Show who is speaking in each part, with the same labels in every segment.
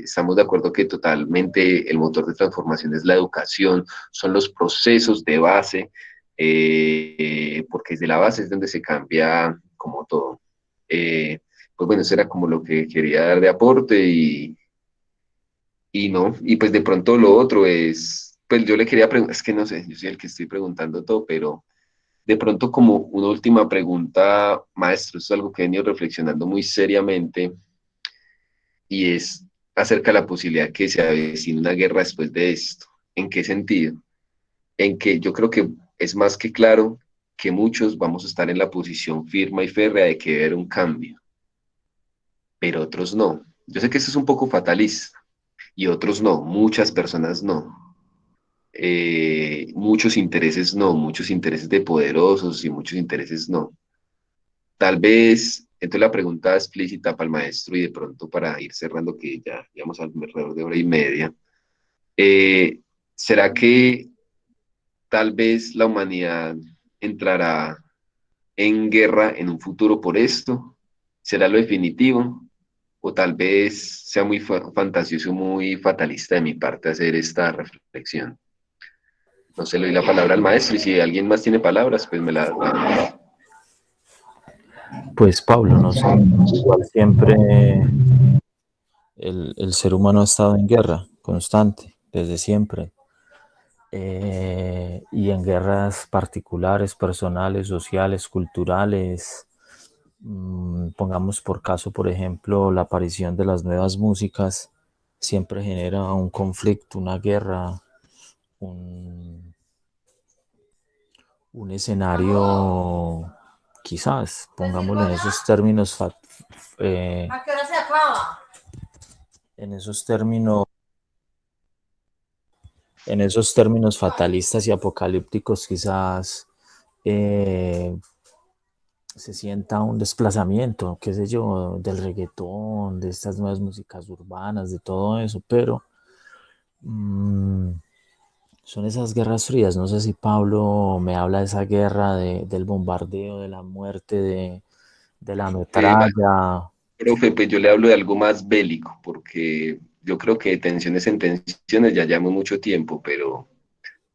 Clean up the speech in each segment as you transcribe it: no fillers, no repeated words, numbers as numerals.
Speaker 1: estamos de acuerdo que totalmente el motor de transformación es la educación, son los procesos de base, porque desde la base es donde se cambia como todo. Pues bueno, eso era como lo que quería dar de aporte y no, y pues de pronto lo otro es, pues yo le quería preguntar, es que no sé, yo soy el que estoy preguntando todo, pero de pronto como una última pregunta, maestro, esto es algo que he venido reflexionando muy seriamente y es acerca de la posibilidad que se avecine una guerra después de esto. ¿En qué sentido? En que yo creo que es más que claro que muchos vamos a estar en la posición firme y férrea de que haber un cambio, pero otros no. Yo sé que eso es un poco fatalista y otros no, muchas personas no. Muchos intereses no, muchos intereses de poderosos y muchos intereses no. Tal vez, entonces la pregunta explícita para el maestro y de pronto para ir cerrando que ya llevamos alrededor de hora y media. eh, ¿Será que tal vez la humanidad entrará en guerra en un futuro por esto? ¿Será lo definitivo? O tal vez sea muy fantasioso, muy fatalista de mi parte hacer esta reflexión. No se le doy la palabra al maestro y si alguien más tiene palabras, pues me la da.
Speaker 2: Pues Pablo, no sé, igual siempre el ser humano ha estado en guerra constante, desde siempre, y en guerras particulares, personales, sociales, culturales. Pongamos por caso, por ejemplo, la aparición de las nuevas músicas siempre genera un conflicto, una guerra, un, un escenario, quizás, pongámoslo en esos términos, ¿a qué hora se acaba? En esos términos, en esos términos fatalistas y apocalípticos, quizás eh, se sienta un desplazamiento, qué sé yo, del reggaetón, de estas nuevas músicas urbanas, de todo eso, pero mmm, son esas guerras frías. No sé si Pablo me habla de esa guerra, del bombardeo, de la muerte, de la
Speaker 1: Eh,
Speaker 2: metralla.
Speaker 1: Profe, pues yo le hablo de algo más bélico, porque yo creo que de tensiones en tensiones ya llevamos mucho tiempo, pero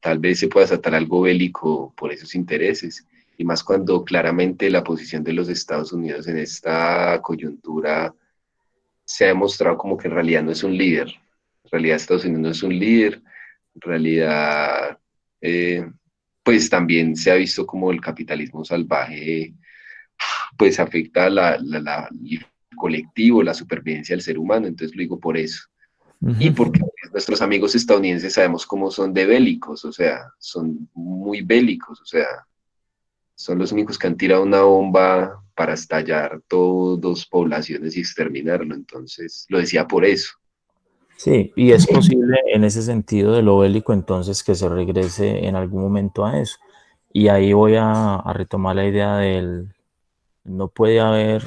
Speaker 1: tal vez se pueda desatar algo bélico por esos intereses, y más cuando claramente la posición de los Estados Unidos en esta coyuntura se ha demostrado como que en realidad no es un líder. En realidad Estados Unidos no es un líder, en realidad eh, pues también se ha visto como el capitalismo salvaje pues afecta el colectivo, la supervivencia del ser humano, entonces lo digo por eso. Y
Speaker 2: Ujú.
Speaker 1: porque nuestros amigos estadounidenses sabemos cómo son de bélicos, o sea, son muy bélicos, o sea, son los únicos que han tirado una bomba para estallar todas poblaciones y exterminarlo, entonces lo decía por eso.
Speaker 2: Sí, y es posible en ese sentido de lo bélico entonces que se regrese en algún momento a eso. Y ahí voy a retomar la idea del, no puede haber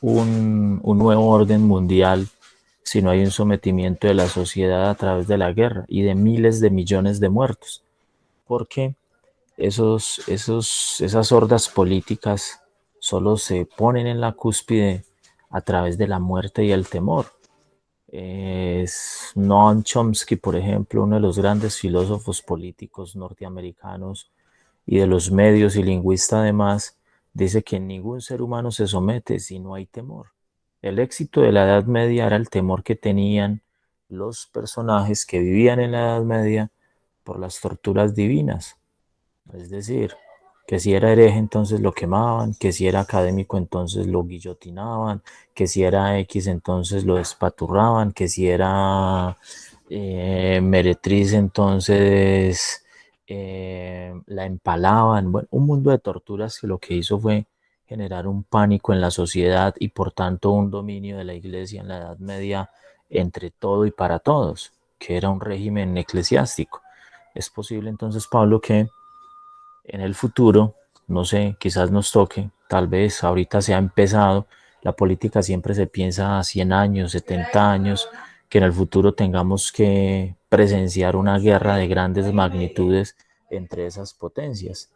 Speaker 2: un nuevo orden mundial si no hay un sometimiento de la sociedad a través de la guerra y de miles de millones de muertos. Porque esas hordas políticas solo se ponen en la cúspide a través de la muerte y el temor. Es Noam Chomsky, por ejemplo, uno de los grandes filósofos políticos norteamericanos y de los medios y lingüista además, dice que ningún ser humano se somete si no hay temor. El éxito de la Edad Media era el temor que tenían los personajes que vivían en la Edad Media por las torturas divinas. Es decir, que si era hereje entonces lo quemaban, que si era académico entonces lo guillotinaban, que si era X entonces lo despaturraban, que si era meretriz entonces la empalaban. Bueno, un mundo de torturas que lo que hizo fue generar un pánico en la sociedad y por tanto un dominio de la iglesia en la Edad Media entre todo y para todos, que era un régimen eclesiástico. Es posible entonces, Pablo, que en el futuro, no sé, quizás nos toque, tal vez ahorita se ha empezado, la política siempre se piensa a 100 años, 70 años, que en el futuro tengamos que presenciar una guerra de grandes magnitudes entre esas potencias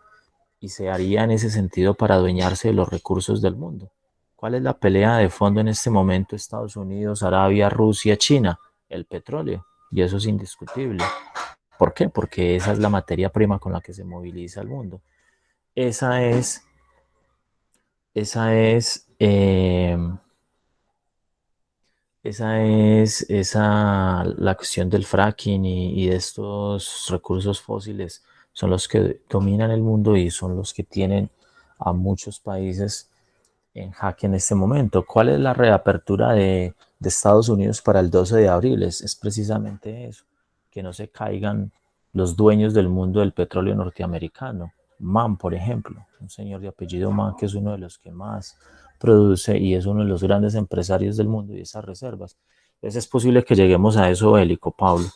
Speaker 2: y se haría en ese sentido para adueñarse de los recursos del mundo. ¿Cuál es la pelea de fondo en este momento? Estados Unidos, Arabia, Rusia, China. el petróleo, y eso es indiscutible. ¿Por qué? Porque esa es la materia prima con la que se moviliza el mundo. Esa es, esa es, eh, la cuestión del fracking y de estos recursos fósiles son los que dominan el mundo y son los que tienen a muchos países en jaque en este momento. ¿Cuál es la reapertura de Estados Unidos para el 12 de abril? Es precisamente eso, que no se caigan los dueños del mundo del petróleo norteamericano. Mann, por ejemplo, un señor de apellido Mann, que es uno de los que más produce y es uno de los grandes empresarios del mundo y esas reservas. Entonces es posible que lleguemos a eso bélico, Pablo.